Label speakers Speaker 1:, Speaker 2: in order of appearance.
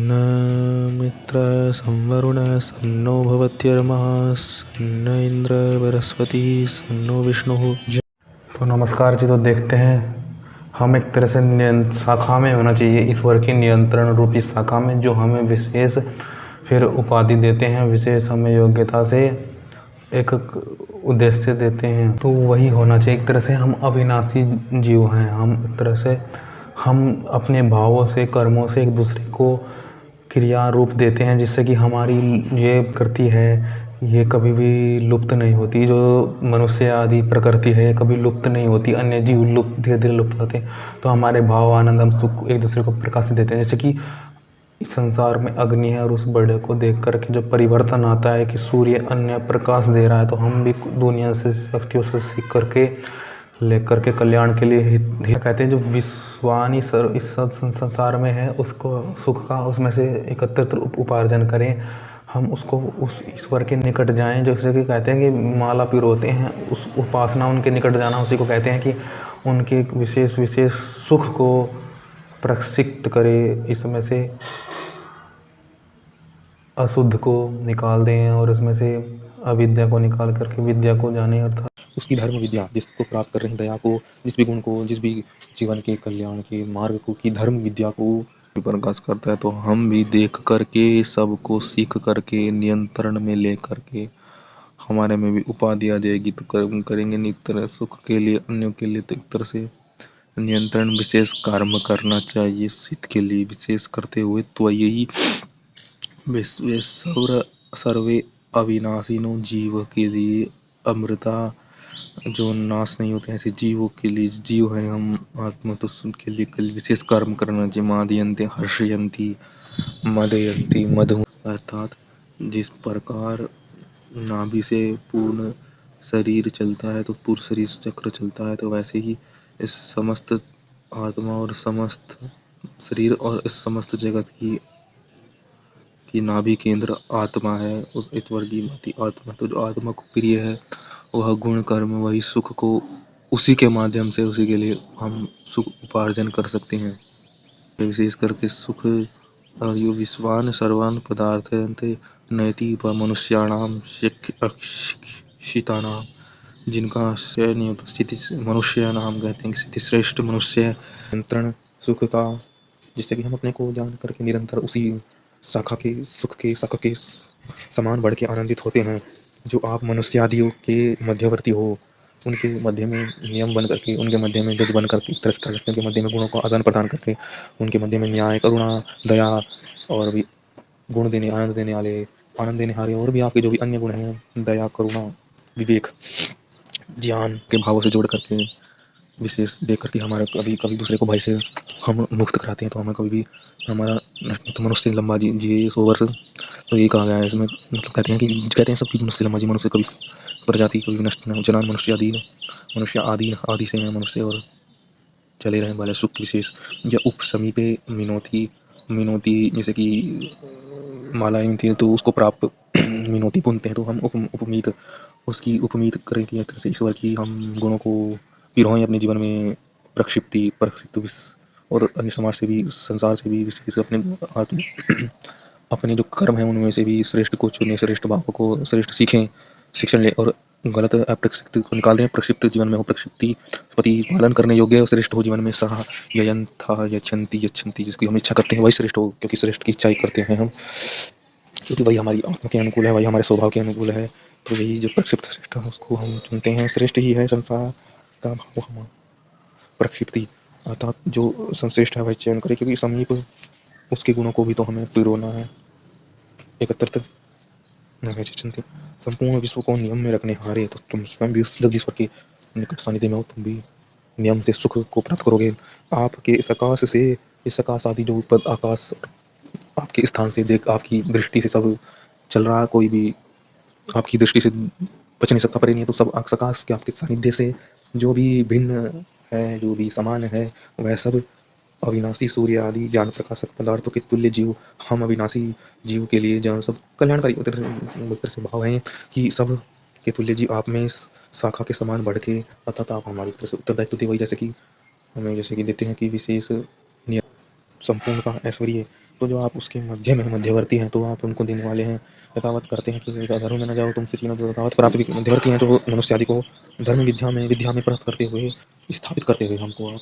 Speaker 1: सन्न मित्र संवरुण सन्नो भवत्यर्मः सन्न इंद्र बृहस्पति सन्नो विष्णु। तो नमस्कार जी। तो देखते हैं हम एक तरह से शाखा में होना चाहिए ईश्वर की नियंत्रण रूपी शाखा में, जो हमें विशेष फिर उपाधि देते हैं, विशेष हमें योग्यता से एक उद्देश्य देते हैं। तो वही होना चाहिए एक तरह से हम अविनाशी जीव हैं। हम एक तरह से हम अपने भावों से कर्मों से एक दूसरे को क्रिया रूप देते हैं, जिससे कि हमारी ये प्रकृति है ये कभी भी लुप्त नहीं होती। जो मनुष्य आदि प्रकृति है कभी लुप्त नहीं होती, अन्य जीव लुप्त धीरे धीरे लुप्त होते हैं। तो हमारे भाव आनंद हम सुख एक दूसरे को प्रकाशित देते हैं। जैसे कि इस संसार में अग्नि है और उस बड़े को देख करके जो परिवर्तन आता है कि सूर्य अन्य प्रकाश दे रहा है, तो हम भी दुनिया से शक्तियों से सीख करके लेकर के कल्याण के लिए कहते हैं जो विश्वानी इस संसार में है उसको सुख का उसमें से एकत्रित उपार्जन करें। हम उसको उस ईश्वर के निकट जाएं, जैसे कि कहते हैं कि माला पिरोते हैं, उस उपासना उनके निकट जाना उसी को कहते हैं कि उनके विशेष विशेष सुख को प्रक्षिप्त करे, इसमें से अशुद्ध को निकाल दें और इसमें से अविद्या को निकाल करके विद्या को जाने, अर्थात
Speaker 2: उसकी धर्म विद्या जिसको प्राप्त कर रहे हैं, दया को, जिस भी गुण को, जिस भी जीवन के कल्याण के मार्ग को, की धर्म विद्या को प्रकाश करता है। तो हम भी देख करके सबको सीख करके नियंत्रण में ले करके हमारे में भी उपाधि आ जाएगी। तो कर्म करेंगे नहीं, तरह सुख के लिए अन्यों के लिए तो एक तरह से नियंत्रण विशेष कर्म करना चाहिए सिद्ध के लिए विशेष करते हुए। तो यही विश्वेश्वर सर्वे अविनाशिनो जीव के लिए अमृता जो नाश नहीं होते ऐसे जीवों के लिए जीव हैं हम आत्मा, तो उनके लिए कल विशेष कर्म करना चाहिए। मादयन्ते हर्षयन्ति मदयन्ति मधु, अर्थात जिस प्रकार नाभि से पूर्ण शरीर चलता है तो पूर्ण शरीर चक्र चलता है, तो वैसे ही इस समस्त आत्मा और समस्त शरीर और इस समस्त जगत की नाभि केंद्र आत्मा है, उस ईश्वर की महती आत्मा। तो जो आत्मा को प्रिय है वह गुण कर्म वही सुख को उसी के माध्यम से उसी के लिए हम सुख उपार्जन कर सकते हैं। विशेष करके सुख और यो विश्वान सर्वान पदार्थन्ते नयति मनुष्याणाम शिक्षितानाम, जिनका श्रेय नहीं होता स्थिति मनुष्य नाम कहते हैं स्थिति श्रेष्ठ मनुष्य नियंत्रण सुख का, जिससे कि हम अपने को जान करके निरंतर उसी शाखा के सुख के शाखा के समान बढ़ के आनंदित होते हैं। जो आप मनुष्य आदियों के मध्यवर्ती हो, उनके मध्य में नियम बन करके, उनके मध्य में जज बन करके तरस कर सकते हैं, उनके मध्य में गुणों को आदान प्रदान करके, उनके मध्य में न्याय करुणा दया और भी गुण देने आनंद देने वाले आनंद देने हारे और भी आपके जो भी अन्य गुण हैं, दया करुणा विवेक ज्ञान के भावों से जोड़ करके विशेष देख करके हमारा कभी कभी दूसरे को भय से हम मुक्त कराते हैं। तो हमें कभी भी हमारा तो मनुष्य लंबा जिए 100 वर्ष, तो ये कहा गया है इसमें। मतलब कहते हैं सबकी मनुष्य लंबा जी, मनुष्य कभी प्रजाति कभी नष्ट न हो। जनान मनुष्य आदि से हैं मनुष्य और चले रहे वाले सुख विशेष या उप समीपे मिनोती जैसे कि मालाएं थी तो उसको प्राप्त मिनोती बुनते हैं, तो हम उपमीत उसकी उपमीत करें कि एक तरह से ईश्वर की हम गुणों को पिरोएं अपने जीवन में प्रक्षिप्ति और अन्य समाज से भी संसार से भी विशेष अपने जो कर्म है उनमें से भी श्रेष्ठ को चुने, श्रेष्ठ भावों को श्रेष्ठ सीखें, शिक्षण ले और गलत अप्रक्षिप्त को निकाल दें। प्रक्षिप्त जीवन में हो प्रक्षिप्ति पति पालन करने योग्य और श्रेष्ठ हो जीवन में सहा ययंथा यच्छन्ति जिसकी हम इच्छा करते हैं वही श्रेष्ठ हो, क्योंकि श्रेष्ठ की इच्छा ही करते हैं हम, क्योंकि वही हमारी आत्मा के अनुकूल है, वही हमारे स्वभाव के अनुकूल है। तो यही जो प्रक्षिप्त श्रेष्ठ है उसको हम चुनते हैं। श्रेष्ठ ही है संसार का भाव हम प्रक्षिप्ति अर्थात जो संश्रेष्ठ है वही चयन करे, क्योंकि समीप उसके गुणों को भी तो हमें पिरोना है। एकत्रित संपूर्ण विश्व को नियम में रखने हारे, तो तुम स्वयं भी उस जगदीश्वर के निकट सानिध्य में हो, तुम भी नियम से सुख को प्राप्त करोगे। आपके इस आकाश से इस आकाश आदि जो ऊपर आकाश आपके स्थान से देख आपकी दृष्टि से सब चल रहा है, कोई भी आपकी दृष्टि से बच नहीं सकता, परे नहीं है। तो सब आकाश के आपके सानिध्य से जो भी भिन्न है, जो भी समान है, वह सब अविनाशी सूर्य आदि ज्ञान प्रकाशक पदार्थों के तुल्य जीव हम अविनाशी जीव के लिए जहाँ सब कल्याणकारी तरह से भाव हैं कि सब के तुल्य जीव आप में शाखा के समान बढ़ के अर्थात आप हमारी तरफ से उत्तरदायित्व देते वही जैसे कि हमें जैसे कि देते हैं कि विशेष संपूर्ण का ऐश्वर्य, तो जो आप उसके मध्य में मध्यवर्ती हैं तो आप उनको देने वाले हैं। यथावत करते हैं कि धर्म में न जाओ तुमसे तीनों जो यथावत प्राप्त मध्यवर्ती हैं तो मनुष्य आदि को धर्म विद्या में प्राप्त करते हुए स्थापित करते हुए हमको आप